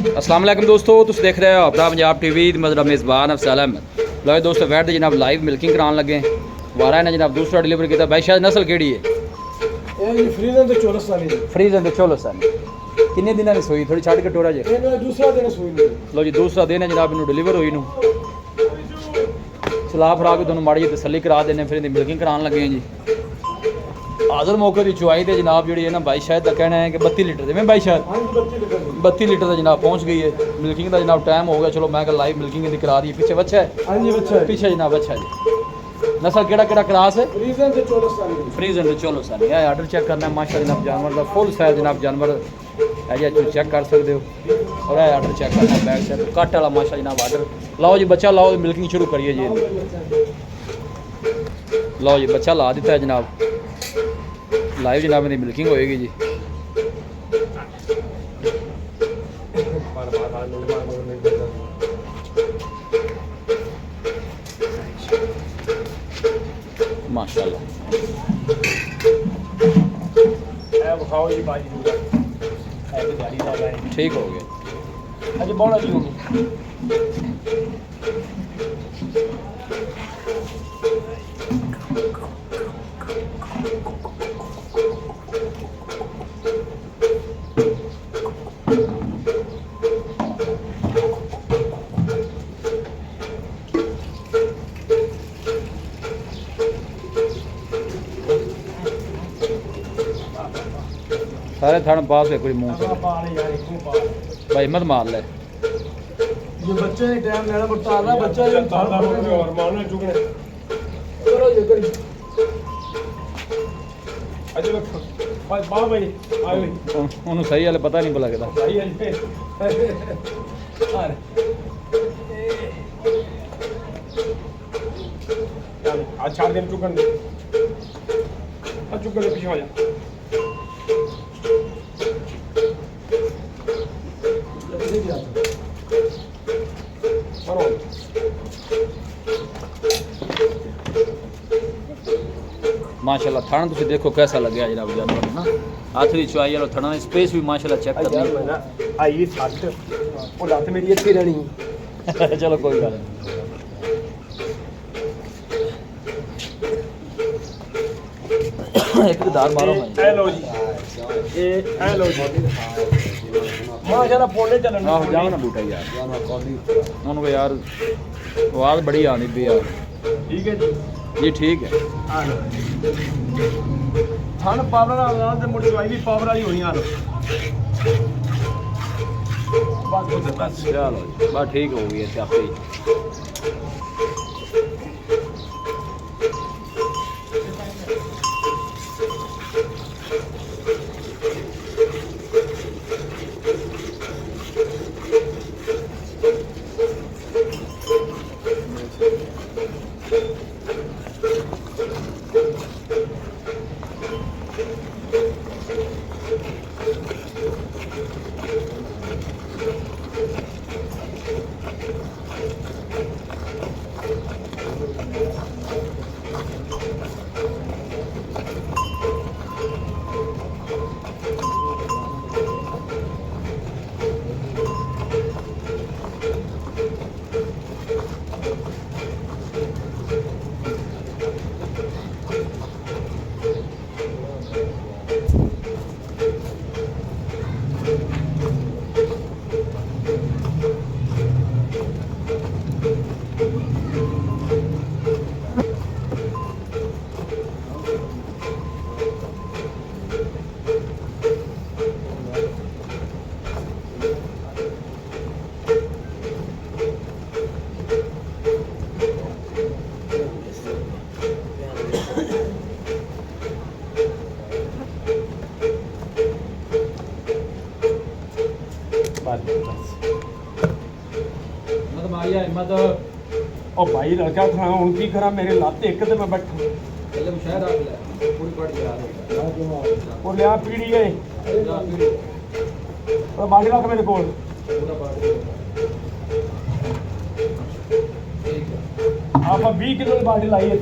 अस्सलाम वालेकुम दोस्तों, तुम देख रहे हो अपना पंजाब टीवी। मेरा मेज़बान अफसल अहमद। लो दोस्तों, वैट दे जनाब लाइव मिल्किंग कराने लगे। वारा ने जनाब दूसरा डिलीवर किया। भाई शायद नस्ल केड़ी है? फ्रीजन ते 14 साल दी। फ्रीजन ते 14 साल। किन्ने दिनों की सोई? थोड़ी छड़ के टोरा जे। दूसरा दिन सोई नहीं। लो जी, दूसरा दिन है जनाब इन्हू डिलीवर हुई नू। सलाह फरा के तुहानू माड़ी जी तसल्ली करा देने, फिर इहदी मिल्किंग कराने लगे हैं जी। हाज़र मौके की चुआई तो जनाब जी है ना भाई शायद का कहना है कि 32 लीटर दे। मैं भाई शायद 32 लीटर का जनाब पहुँच गई है। मिल्किंग का जनाब टाइम हो गया। चलो मैं कल लाइव मिल्किंग इहदी करा दी। पीछे बच्चा है? हाँ जी बच्चा है पीछे जनाब। अच्छा जी, नस्ल केड़ा केड़ा क्रॉस है? फ्रीजन ते 14 साल दी। फ्रीजन ते 14 साल। यह आर्डर चेक करना है माशा जनाब जानवर का फुल साइज जनाब जानवर है जी। तुम चेक कर सकते हो। और यह आर्डर चेक करना है बैक साइड कट वाला माशा जनाब आर्डर। लाओ जी बच्चा लाओ, मिल्किंग शुरू करिए जी। लो जी बच्चा ला दिता है जनाब। लाइव जनाब मेरी मिल्किंग होएगी जी। माशाल्लाह ठीक हो गया। अजे बहुत अच्छी होगी। सारे थन पास है कोई मुंह से भाई मत मार ले। ये बच्चे ने टाइम लेना पड़ता है। बच्चा ये और मारना चुकने करो ये करी। अजे भाई बा भाई आए ਉਹਨੂੰ ਸਹੀ ਵਾਲੇ ਪਤਾ ਨਹੀਂ ਲੱਗਦਾ। भाई अजे आज 4 दिन चुकन दे। आज चुकन दे पीछे हो जा। माशाल्लाह थन तुम देखो कैसा लगे जनाब जानवर ना। हाथ की चुआई वाला थना स्पेस भी माशाल्लाह चेक करनी। आई सट वो लत मेरी इत्थे रहनी। चलो कोई गल नहीं। एक दार मारो भाई। ए लो जी ए लो जी माशाल्लाह पोले चलन। आहो जाओ ना बूटा यार उनको यार आवाज़ बड़ी आनी भी यार। ठीक है जी ठीक है। थन पावर वाला ते मुड़ चुआई भी पावर वाली होनी। हाल बस चलो बस ठीक हो गई है आपे ही। हिम्मत ओ भाई लड़का था हूँ की करा। मेरे लाते एक तो मैं बैठा पहले मुशाहिदा रख ले पूरी पड़ गया वो लिया पीड़ी गए और बाड़ी रख मेरे को। आप 20 किलो की बाड़ी लाई है।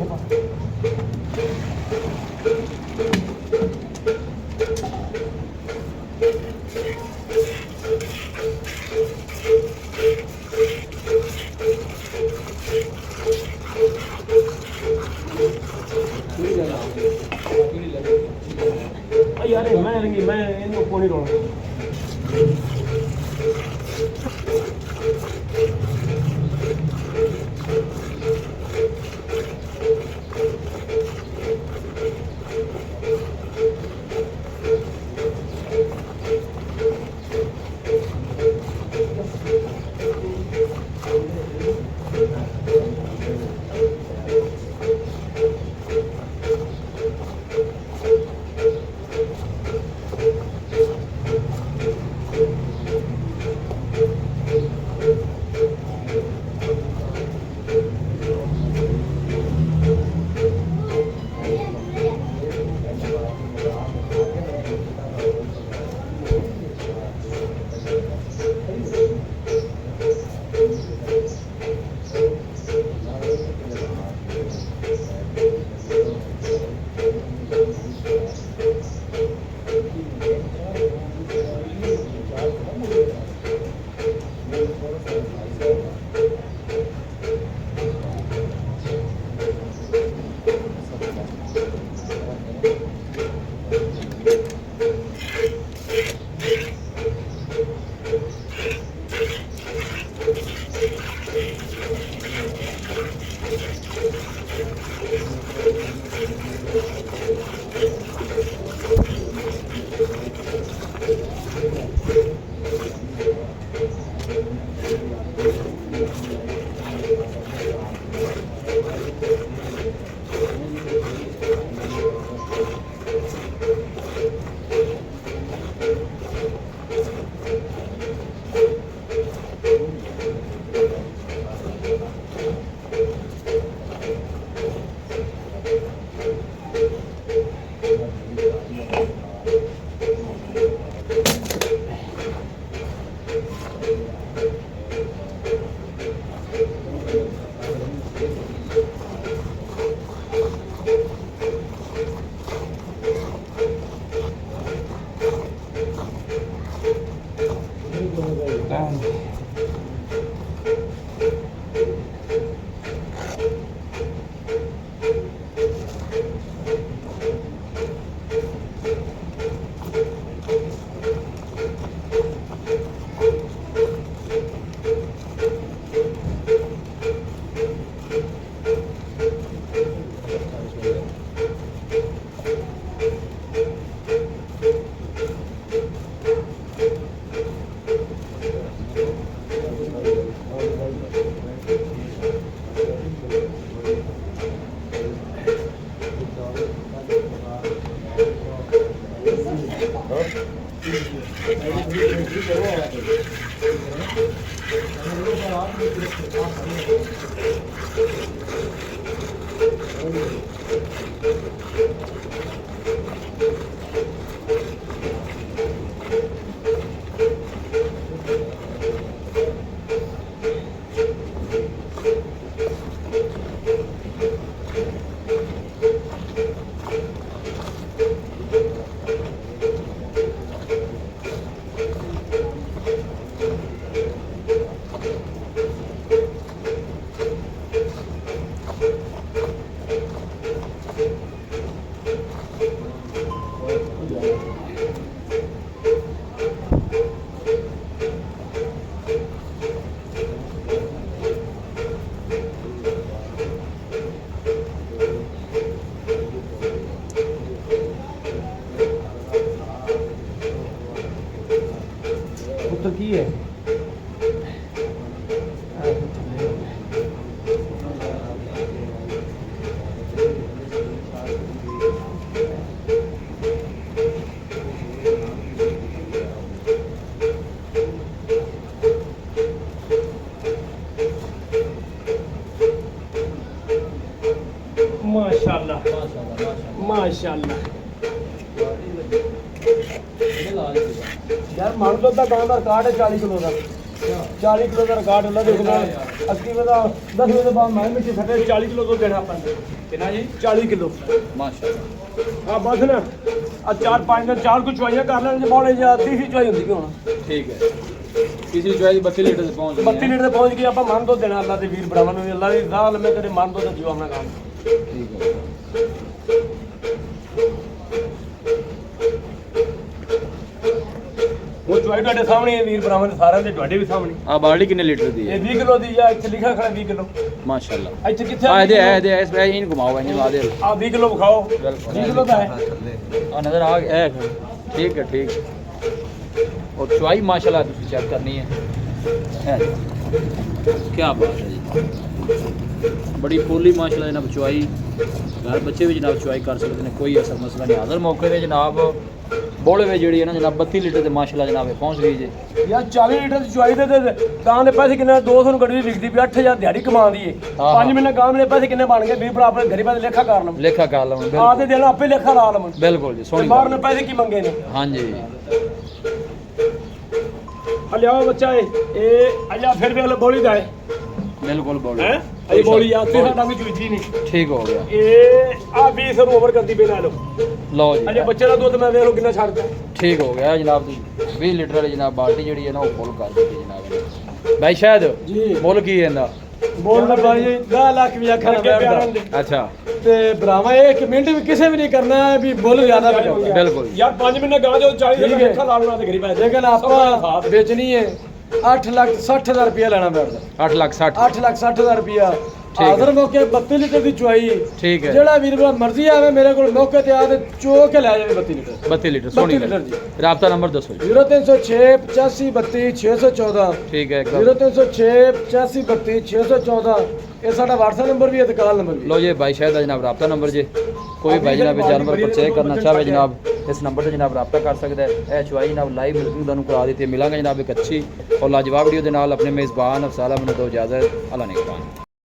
तो की है माशाल्लाह माशाल्लाह यार मान लो ਤਾਂ ਗਾਂ ਦਾ ਰਿਕਾਰਡ ਹੈ 40 ਕਿਲੋ ਦਾ 40 ਕਿਲੋ ਦਾ ਰਿਕਾਰਡ ਹੁੰਦਾ ਦੇਖੋ ਨਾ 80 ਵਜੇ ਦਾ 10 ਵਜੇ ਬਾਅਦ ਮੈਂ ਮਿੱਟੀ ਫਟੇ 40 ਕਿਲੋ ਤੋਂ ਦੇਣਾ ਆਪਾਂ ਨੇ ਕਿੰਨਾ ਜੀ 40 ਕਿਲੋ ਮਾਸ਼ਾਅੱਲਾ। ਆ ਬਸ ਨਾ ਆ 4-5 ਦਿਨ 4 ਕੁ ਚੁਆਈਆਂ ਕਰ ਲੈਣ ਜੇ ਬੋਲੇ ਜਾਂ 30 ਚੁਆਈ ਹੁੰਦੀ ਕਿ ਹੁਣ ਠੀਕ ਹੈ ਕਿਸੇ ਚੁਆਈ 32 ਲੀਟਰ ਤੇ ਪਹੁੰਚ ਗਈ 32 ਲੀਟਰ ਤੇ ਪਹੁੰਚ ਗਈ ਆਪਾਂ ਮਨ ਤੋਂ ਦੇਣਾ ਅੱਲਾ ਦੇ ਵੀਰ ਭਰਾਵਾਂ ਨੂੰ ਵੀ ਅੱਲਾ ਦੀ ਰਾਹ ਲੰਮੇ ਤੇਰੇ ਮਨ ਤੋਂ ਤੇ ਜੀਵ ਆਪਣਾ ਕੰਮ ਠੀਕ ਹੈ ਉਹ ਚੁਆਈ ਤੁਹਾਡੇ ਸਾਹਮਣੇ ਹੈ ਵੀਰ ਭਰਾਵਾਂ ਦੇ ਸਾਰਿਆਂ ਦੇ ਤੁਹਾਡੇ ਵੀ ਸਾਹਮਣੇ ਆ ਬਾਲਟੀ ਕਿੰਨੇ ਲੀਟਰ ਦੀ ਹੈ ਇਹ 20 ਕਿਲੋ ਦੀ ਜਾਂ ਇੱਥੇ ਲਿਖਿਆ ਖੜਾ 20 ਕਿਲੋ ਮਾਸ਼ਾਅੱਲਾ। ਇੱਥੇ ਕਿੱਥੇ ਆ ਇਹਦੇ ਇਸ ਵੇ ਇਹਨੂੰ ਘੁਮਾਓ ਇਹਨੂੰ ਲਾ ਦੇ ਆ 20 ਕਿਲੋ ਵਿਖਾਓ ਬਿਲਕੁਲ। 20 ਕਿਲੋ ਦਾ ਹੈ ਆ ਨਜ਼ਰ ਆ ਗਿਆ ਇਹ ਠੀਕ ਹੈ ਠੀਕ और चुआई माशाल्लाह तुम चेक करनी है क्या बात है जी बड़ी फुली माशाल्लाह जनाब चुआई घर बच्चे भी जनाब चुआई कर सकते हैं कोई ऐसा मसला नहीं हाजिर मौके पे जनाब बोले में जी है ना जनाब 32 लीटर से माशाल्लाह जनाब पहुँच गई जी यार 40 लीटर ਦੀ ਚੁਆਈ ਦੇ ਗਾਂ ਦੇ ਪੈਸੇ ਕਿੰਨੇ 200 ਨੂੰ ਗੱਡੀ ਵਿਕਦੀ ਪਈ 8000 ਦਿਹਾੜੀ ਕਮਾਉਂਦੀ ਏ 5 ਮਹੀਨੇ ਗਾਂ ਦੇ ਪੈਸੇ ਕਿੰਨੇ ਬਣ ਗਏ ਵੀਰ ਭਰਾ ਆਪਣੇ ਗਰੀਬਾਂ ਦੇ ਲੇਖਾ ਕਰ ਲਵਾਂ लेखा कर लो ਆ ਦੇ ਦੇਣਾ ਆਪੇ ਲੇਖਾ ਲਾ ਲਵਾਂ बिल्कुल जी सोनी ਬਾਹਰ ਨੇ ਪੈਸੇ ਕੀ ਮੰਗੇ ਨੇ हाँ जी ਆ ਲਿਆਓ ਬੱਚਾ ਇਹ ਅਜਾ ਫਿਰ ਵੇਖ ਲੈ ਬੋਲੀ ਦਾ ਹੈ बिल्कुल बोलो ਹੈ ਇਹ ਬੋਲੀ ਆ ਤੇ ਸਾਡਾ ਵੀ ਚੁਈਜੀ ਨਹੀਂ ठीक हो गया ਇਹ ਆ 20 ਨੂੰ ਓਵਰ ਕਰਦੀ ਪਈ ਲਾ ਲਓ लो ਅਜੇ जी ਬੱਚੇ ਦਾ ਦੁੱਧ ਮੈਂ ਵੇਖ ਲਓ ਕਿੰਨਾ ਛੱਡਦਾ ठीक हो गया जनाब 20 लीटर वाली जनाब बाल्टी जी है ना वो फुल कर दी जनाब भाई शायद जी मुल की है ਬੋਲ ਦਾ ਭਾਈ 10 ਲੱਖ ਵੀ ਆਖਣ ਬੈਠਦਾ अच्छा ਤੇ ਭਰਾਵਾ ਇਹ ਇੱਕ ਮਿੰਟ ਵੀ ਕਿਸੇ ਵੀ ਨਹੀਂ ਕਰਨਾ ਵੀ ਬੁੱਲ ਜ਼ਿਆਦਾ ਬਚਾਉਂਦਾ बिल्कुल ਯਾਰ 5 ਮਹੀਨੇ ਗਾਂ ਜੋ 40 ਦੇ ਲੇਖਾ ਲਾ ਲਣਾ ਤੇ ਗਰੀਬ ਹੈ ਲੇਕਿਨ ਆਪਾਂ ਵੇਚਣੀ ਹੈ 8,60,000 ਰੁਪਇਆ ਲੈਣਾ ਪੈਂਦਾ 8,60,000 8,60,000 ਰੁਪਇਆ ਠੀਕ ਹੈ। ਆਦਰ ਮੌਕੇ 32 ਲੀਟਰ ਦੀ ਚੁਆਈ ठीक है ਜਿਹੜਾ ਵੀਰ ਭਰਾ ਮਰਜ਼ੀ ਆਵੇ ਮੇਰੇ ਕੋਲ ਮੌਕੇ ਤੇ ਆ ਤੇ ਚੋ ਕੇ ਲੈ ਜਾਵੇ 32 ਲੀਟਰ 32 लीटर सोनी 32 लीटर जी। राब्ता नंबर दसो जी 0306 85 32 614 ठीक है एकदम 0306 85 32 614 ਇਹ ਸਾਡਾ WhatsApp ਨੰਬਰ ਵੀ ਹੈ ਤੇ ਕਾਲ ਨੰਬਰ ਵੀ लो जी भाई शायद जनाब राब्ता नंबर जी कोई भाई जनाब जानवर परचेज करना चाहे जनाब इस नंबर से जनाब राब्ता कर सकता है ए चुआई जनाब लाइव मिल्किंग ਤੁਹਾਨੂੰ ਕਰਾ ਦਿੱਤੀ ਮਿਲਾਂਗੇ जनाब एक अच्छी और लाजवाब वीडियो ਦੇ ਨਾਲ अपने मेज़बान अफसाला ਮੈਨੂੰ दो इजाज़त अल्लाह ने